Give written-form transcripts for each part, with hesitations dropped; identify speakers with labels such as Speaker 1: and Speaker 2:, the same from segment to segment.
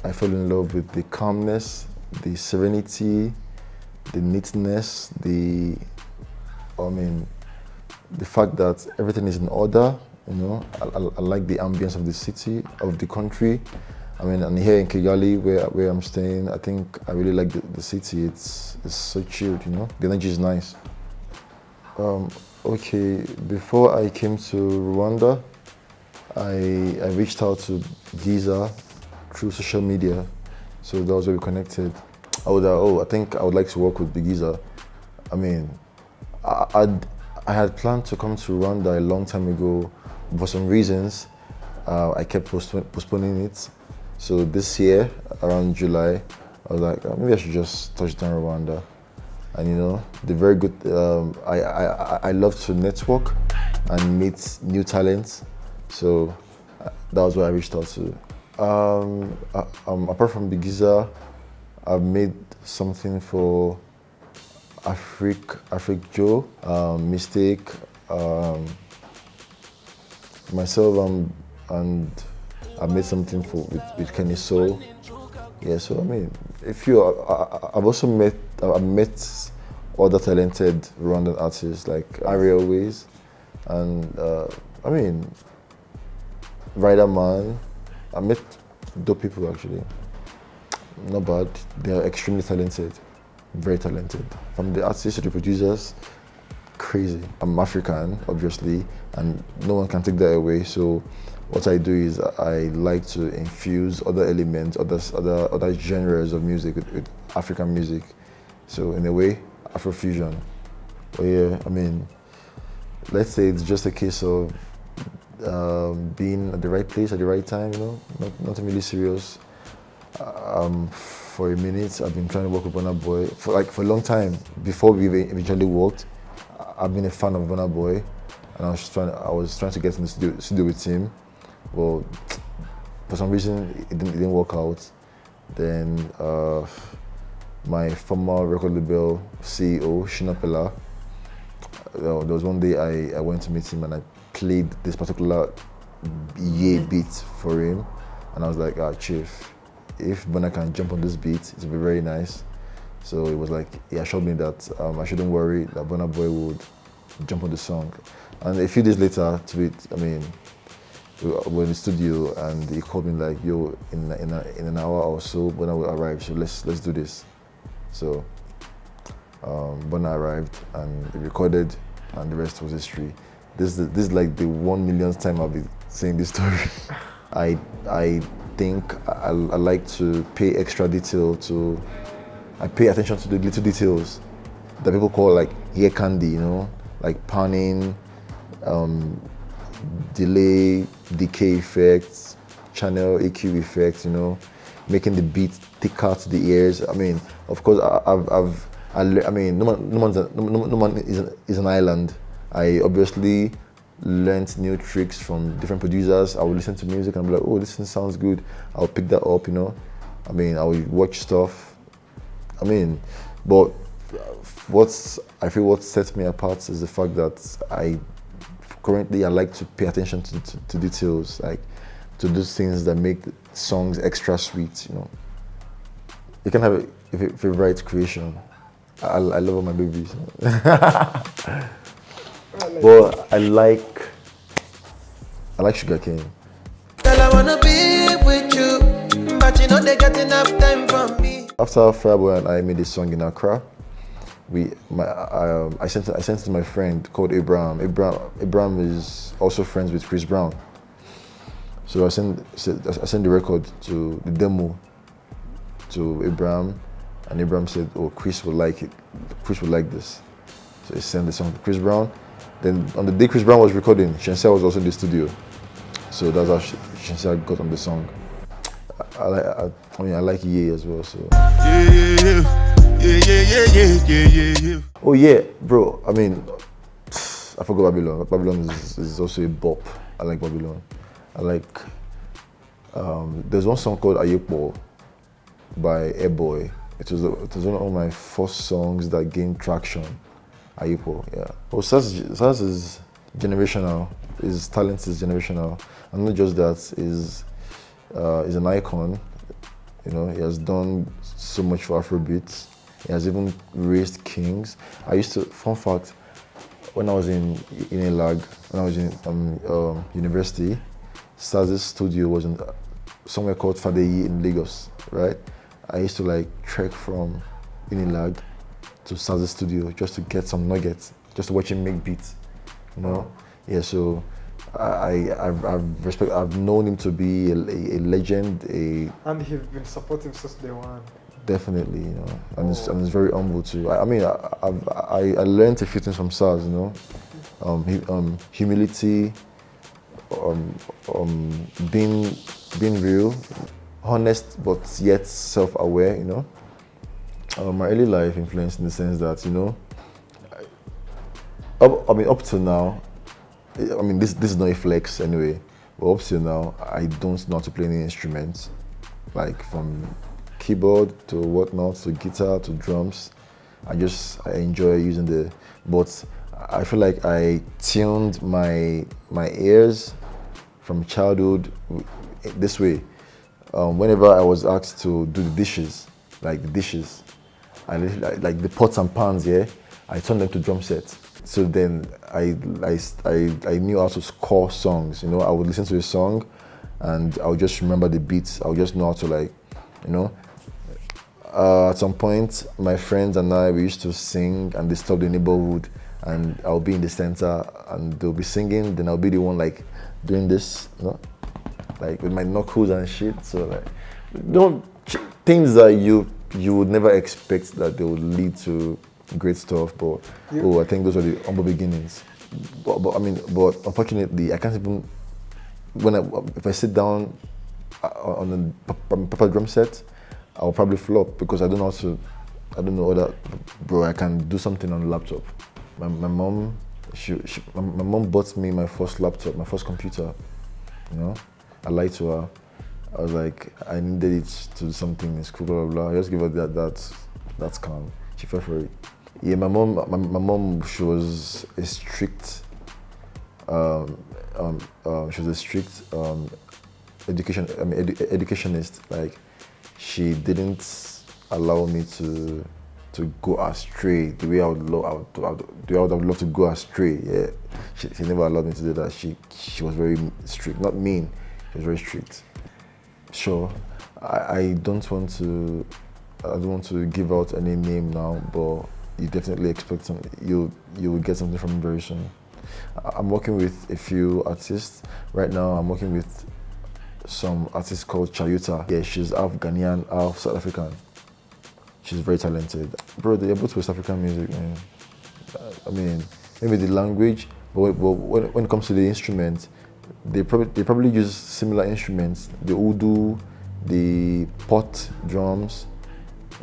Speaker 1: I fell in love with the calmness, the serenity, the neatness, I mean, the fact that everything is in order. I like the ambience of the city, of the country. I mean, and here in Kigali, where I'm staying, I think I really like the city. It's so chilled. The energy is nice. Okay, before I came to Rwanda, I reached out to Giza through social media, so that was where we connected. I think I would like to work with Big Giza. I mean, I, I'd, I had planned to come to Rwanda a long time ago. For some reasons, I kept postponing it. So this year, around July, I was like, maybe I should just touch down Rwanda. And the very good. I love to network and meet new talents. So that was why I reached out to. Apart from Big Giza, I've made something for Afrik Joe, Mistake, myself, and I made something with Kenny Soul. Yeah, so I mean, I've met other talented Rwandan artists like Ariel Ways, and I mean, Rider Man. I met dope people actually. Not bad. They are extremely talented, very talented. From the artists to the producers, crazy. I'm African, obviously, and no one can take that away. So what I do is I like to infuse other elements, other genres of music with African music. So in a way, Afrofusion. But yeah, I mean, let's say it's just a case of being at the right place at the right time. Nothing really serious. For a minute, I've been trying to work with Burna Boy for a long time. Before we eventually worked, I've been a fan of Burna Boy, and I was trying to get in the studio with him. Well, for some reason, it didn't work out. Then my former record label CEO, Shina Pella, there was one day I went to meet him and I played this particular beat for him, and I was like, Chief, if Burna can jump on this beat, it will be very nice. So it was like, he assured me that I shouldn't worry, that Burna Boy would jump on the song. And a few days later, we were in the studio and he called me like, yo, in an hour or so, Burna will arrive, so let's do this. So Burna arrived and we recorded, and the rest was history. This is like the 1 millionth time I'll be saying this story. I think I like to pay extra detail to. I pay attention to the little details that people call like ear candy, like panning, delay, decay effects, channel EQ effects, making the beat thicker to the ears. I mean, of course, no man is an island. I obviously learned new tricks from different producers. I would listen to music and be like, oh, this thing sounds good. I'll pick that up, I mean, I will watch stuff. I mean, but what sets me apart is the fact that I like to pay attention to details, like to those things that make songs extra sweet. You can have a favorite creation. I love all my babies. But I like sugarcane. Girl, I wanna be with you, but they got enough time for me. After Fireboy and I made a song in Accra, I sent it to my friend called Abraham. Abraham is also friends with Chris Brown. So I sent the record to the demo to Abraham, and Abraham said, "Oh, Chris will like it. Chris will like this." So he sent the song to Chris Brown. Then on the day Chris Brown was recording, Shenseea was also in the studio. So that's how Shenseea got on the song. I like Igihe as well. So. Yeah. Oh yeah, bro. I mean, I forgot Babylon. Babylon is also a bop. I like Babylon. I like. There's one song called Ayepo by Airboy. It was one of my first songs that gained traction. Ayepo, yeah. Well, Saz is generational. His talent is generational, and not just that. Is an icon. You know, he has done so much for Afrobeats. He has even raised kings. I used to, fun fact, when I was in a lag, when I was in university, Saz's studio was in somewhere called Fadeyi in Lagos, right? I used to like trek from Unilag to Saz's studio just to get some nuggets, just to watch him make beats, you know? Yeah, so I've known him to be a legend,
Speaker 2: and he's been supportive since day one.
Speaker 1: Definitely, you know, and it's very humble too. I mean, I learned a few things from Saz, you know, humility, being real, honest but yet self-aware, you know. My early life influenced in the sense that, you know, up to now, I mean, this is not a flex anyway, but up to now, I don't know how to play any instruments, like from keyboard to whatnot, to guitar, to drums. I enjoy using but I feel like I tuned my ears from childhood this way. Whenever I was asked to do the dishes, I like the pots and pans, yeah, I turned them to drum sets. So then I knew how to score songs, you know. I would listen to a song and I would just remember the beats. I would just know how to, like, you know. At some point, my friends and I, we used to sing and disturb the neighborhood, and I'll be in the center and they'll be singing, then I'll be the one like doing this, you know, like with my knuckles and shit. So like, things that you would never expect that they would lead to great stuff, but I think those are the humble beginnings. But unfortunately, I can't even, if I sit down on a proper drum set, I'll probably flop because I don't know whether, bro, I can do something on the laptop. My mom, my mom bought me my first laptop, my first computer, you know. I lied to her. I was like, I needed it to do something in school, blah, blah, blah. I just give her that's calm. She fell for it. Yeah, my mom, she was a strict, educationist. Like, she didn't allow me to go astray the way I would have loved to go astray. Yeah, she never allowed me to do that. She was very strict, not mean. She was very strict. Sure, I don't want to give out any name now, but you definitely expect something. You will get something from me very soon. I'm working with a few artists right now. I'm working with some artist called Chayuta. Yeah, she's half Ghanaian, half South African. She's very talented. Bro, they're both West African music, man. I mean, maybe the language, but when it comes to the instruments, they probably use similar instruments. The udu, the pot drums,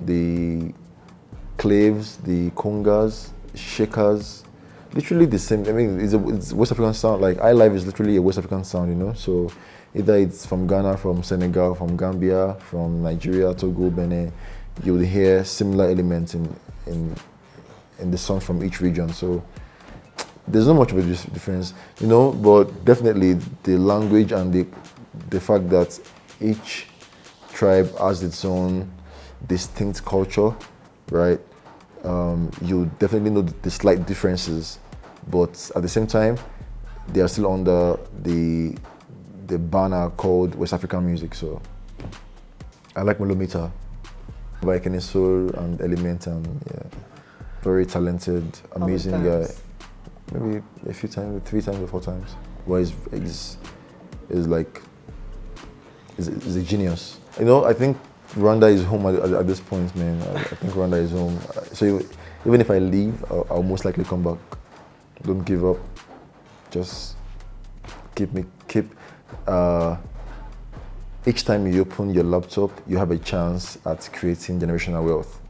Speaker 1: the claves, the congas, shakers, literally the same. I mean, it's West African sound. Like, iLife is literally a West African sound, you know. So either it's from Ghana, from Senegal, from Gambia, from Nigeria, Togo, Benin, you'll hear similar elements in the songs from each region. So there's not much of a difference, you know. But definitely the language and the fact that each tribe has its own distinct culture, right? You definitely know the slight differences, but at the same time, they are still under the banner called West African music. So I like Molomita by Kenny Soul and Element, and yeah, very talented, amazing guy. Maybe a few times, 3 times or 4 times. But he's a genius. You know, I think Rwanda is home at this point, man. I think Rwanda is home. So even if I leave, I'll most likely come back. Don't give up. Just keep. Each time you open your laptop, you have a chance at creating generational wealth.